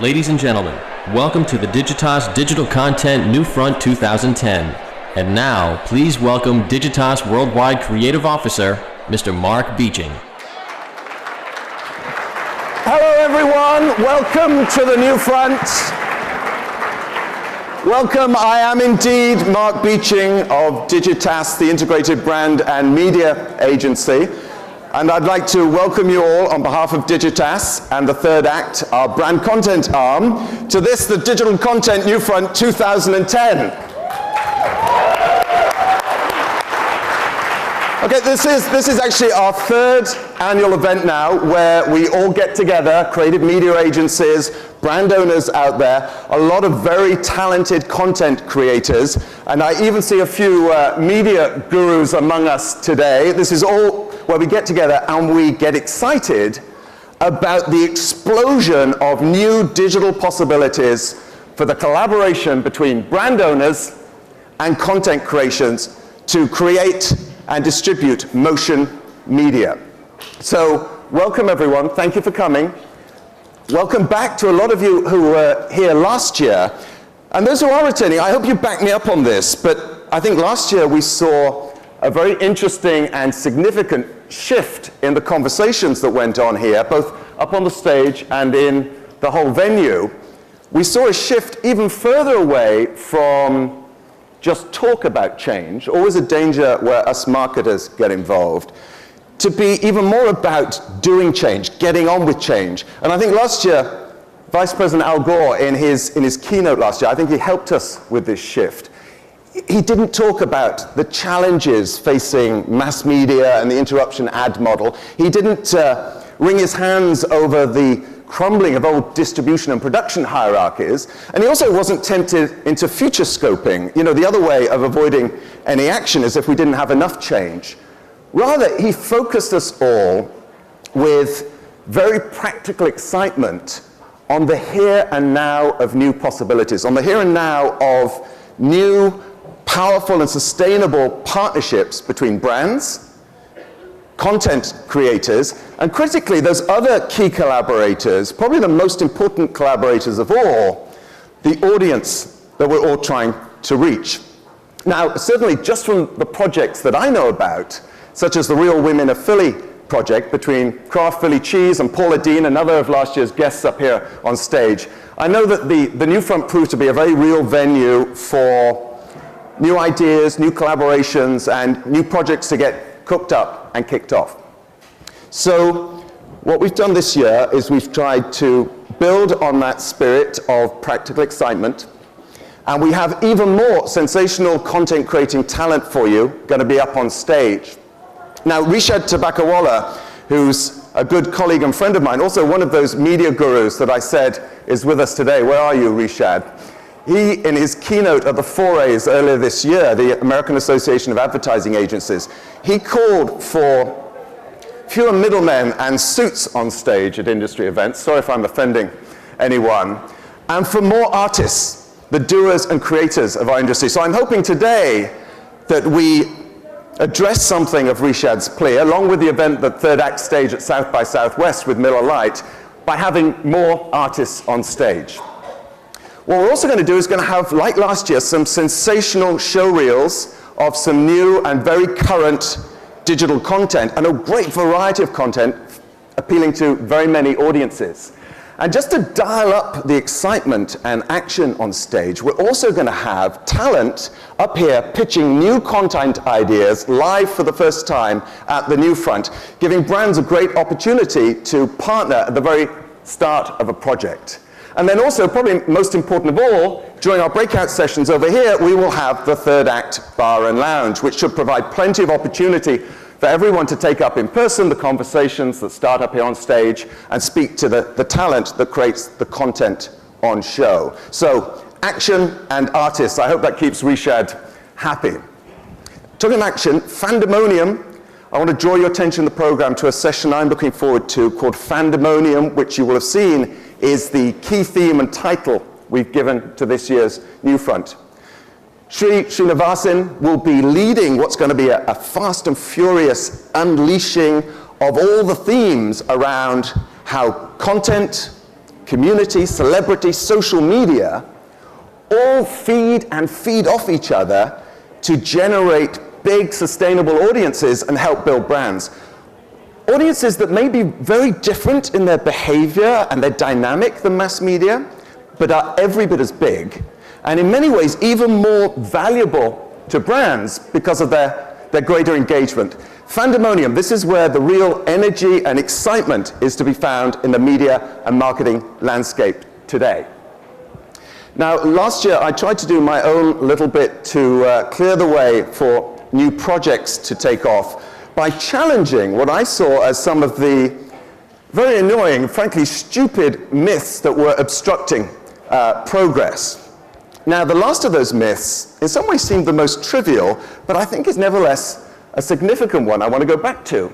Ladies and gentlemen, welcome to the Digitas Digital Content New Front 2010. And now, please welcome Digitas Worldwide Creative Officer, Mr. MarkBeeching. Hello everyone, welcome to the New Front. Welcome, I am indeed MarkBeeching of Digitas, the Integrated Brand and Media Agency. And I'd like to welcome you all on behalf of Digitas and the Third Act, our brand content arm, to this, the Digital Content New Front 2010. Okay, this is actually our third annual event now where we all get together, creative media agencies, brand owners out there, a lot of very talented content creators, and I even see a few media gurus among us today. This is all where we get together and we get excited about the explosion of new digital possibilities for the collaboration between brand owners and content creations to create and distribute motion media. So, welcome everyone, thank you for coming. Welcome back to a lot of you who were here last year. And those who are returning, I hope you back me up on this, but I think last year we saw a very interesting and significant shift in the conversations that went on here, both up on the stage and in the whole venue. We saw a shift even further away from just talk about change, always a danger where us marketers get involved, to be even more about doing change, getting on with change. And I think last year, Vice President Al Gore, in his keynote last year, I think he helped us with this shift. He didn't talk about the challenges facing mass media and the interruption ad model. He didn't wring his hands over the crumbling of old distribution and production hierarchies, and he also wasn't tempted into future scoping. You know, the other way of avoiding any action is if we didn't have enough change. Rather, he focused us all with very practical excitement on the here and now of new possibilities, on the here and now of new, powerful and sustainable partnerships between brands, content creators, and critically, those other key collaborators, probably the most important collaborators of all, the audience that we're all trying to reach. Now, certainly just from the projects that I know about, such as the Real Women of Philly project between Kraft Philly Cheese and Paula Dean, another of last year's guests up here on stage, I know that the New Front proved to be a very real venue for new ideas, new collaborations, and new projects to get cooked up and kicked off. So what we've done this year is we've tried to build on that spirit of practical excitement, and we have even more sensational content creating talent for you going to be up on stage. Now, Rishad Tabakawala, who's a good colleague and friend of mine, also one of those media gurus that I said is with us today. Where are you, Rishad? He, in his keynote at the Forays earlier this year, the American Association of Advertising Agencies, he called for fewer middlemen and suits on stage at industry events. Sorry if I'm offending anyone. And for more artists, the doers and creators of our industry. So I'm hoping today that we address something of Rishad's plea, along with the event that Third Act staged at South by Southwest with Miller Lite, by having more artists on stage. What we're also going to do is going to have, like last year, some sensational show reels of some new and very current digital content, and a great variety of content appealing to very many audiences. And just to dial up the excitement and action on stage, we're also going to have talent up here pitching new content ideas live for the first time at the New Front, giving brands a great opportunity to partner at the very start of a project. And then also, probably most important of all, during our breakout sessions over here, we will have the Third Act Bar and Lounge, which should provide plenty of opportunity for everyone to take up in person the conversations that start up here on stage and speak to the talent that creates the content on show. So, action and artists. I hope that keeps Rishad happy. Talking of action, Fandemonium, I want to draw your attention in the program to a session I'm looking forward to called Fandemonium, which you will have seen is the key theme and title we've given to this year's New Front. Srinivasan will be leading what's going to be a fast and furious unleashing of all the themes around how content, community, celebrity, social media, all feed and feed off each other to generate big, sustainable audiences and help build brands. Audiences that may be very different in their behavior and their dynamic than mass media, but are every bit as big, and in many ways even more valuable to brands because of their greater engagement. Fandemonium, this is where the real energy and excitement is to be found in the media and marketing landscape today. Now, last year I tried to do my own little bit to clear the way for new projects to take off by challenging what I saw as some of the very annoying, frankly stupid myths that were obstructing progress. Now, the last of those myths in some ways seemed the most trivial, but I think is nevertheless a significant one I want to go back to.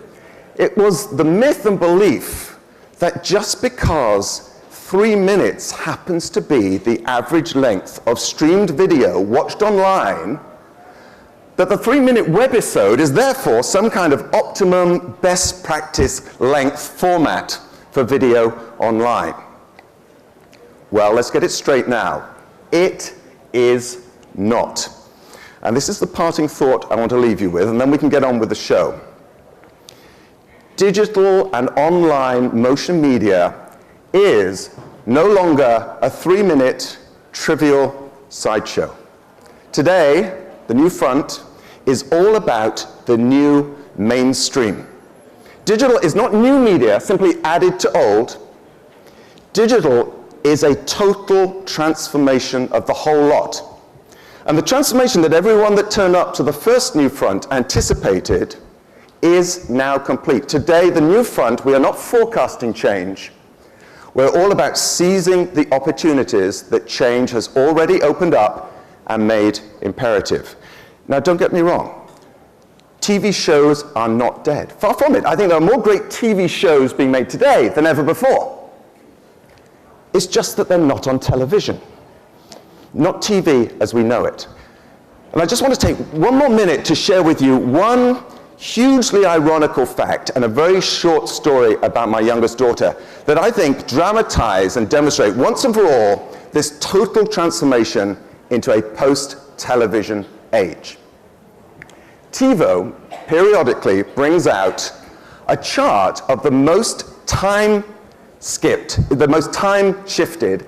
It was the myth and belief that just because 3 minutes happens to be the average length of streamed video watched online, that the 3-minute webisode is therefore some kind of optimum best practice length format for video online. Well, let's get it straight now. It is not. And this is the parting thought I want to leave you with, and then we can get on with the show. Digital and online motion media is no longer a 3-minute trivial sideshow. Today, the new front is all about the new mainstream. Digital is not new media, simply added to old. Digital is a total transformation of the whole lot. And the transformation that everyone that turned up to the first new front anticipated is now complete. Today, the new front, we are not forecasting change. We're all about seizing the opportunities that change has already opened up and made imperative. Now, don't get me wrong. TV shows are not dead. Far from it. I think there are more great TV shows being made today than ever before. It's just that they're not on television. Not TV as we know it. And I just want to take one more minute to share with you one hugely ironical fact and a very short story about my youngest daughter that I think dramatize and demonstrate once and for all this total transformation into a post-television age. TiVo periodically brings out a chart of the most time-skipped, the most time-shifted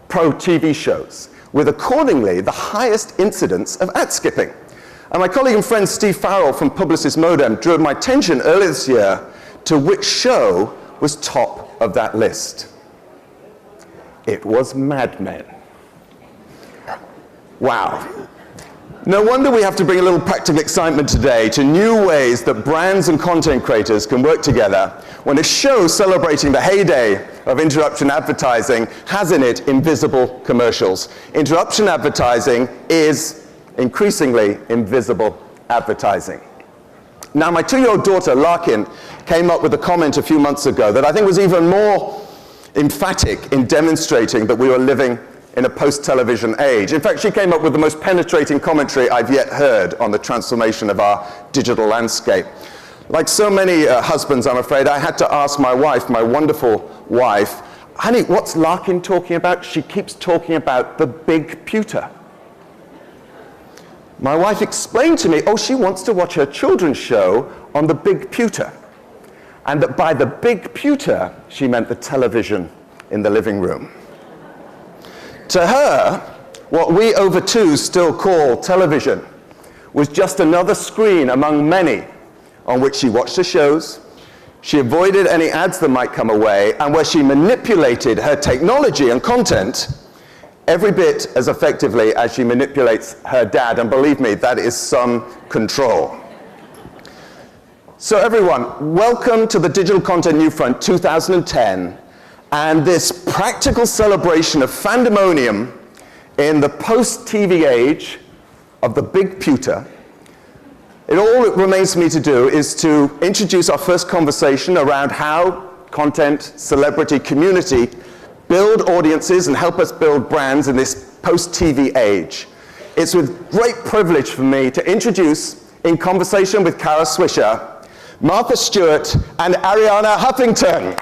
pro TV shows, with accordingly the highest incidence of ad skipping. And my colleague and friend Steve Farrell from Publicis Modem drew my attention earlier this year to which show was top of that list. It was Mad Men. Wow. No wonder we have to bring a little practical excitement today to new ways that brands and content creators can work together when a show celebrating the heyday of interruption advertising has in it invisible commercials. Interruption advertising is increasingly invisible advertising. Now, my 2-year-old daughter, Larkin, came up with a comment a few months ago that I think was even more emphatic in demonstrating that we were living in a post-television age. In fact, she came up with the most penetrating commentary I've yet heard on the transformation of our digital landscape. Like so many husbands, I'm afraid, I had to ask my wife, my wonderful wife, honey, what's Larkin talking about? She keeps talking about the big pewter. My wife explained to me, oh, she wants to watch her children's show on the big pewter. And that by the big pewter, she meant the television in the living room. To her, what we over two still call television was just another screen among many on which she watched the shows, she avoided any ads that might come away, and where she manipulated her technology and content every bit as effectively as she manipulates her dad. And believe me, that is some control. So everyone, welcome to the Digital Content New Front 2010. And this practical celebration of fandemonium in the post-TV age of the big pewter. All it remains for me to do is to introduce our first conversation around how content, celebrity, community build audiences and help us build brands in this post-TV age. It's with great privilege for me to introduce, in conversation with Kara Swisher, Martha Stewart and Ariana Huffington.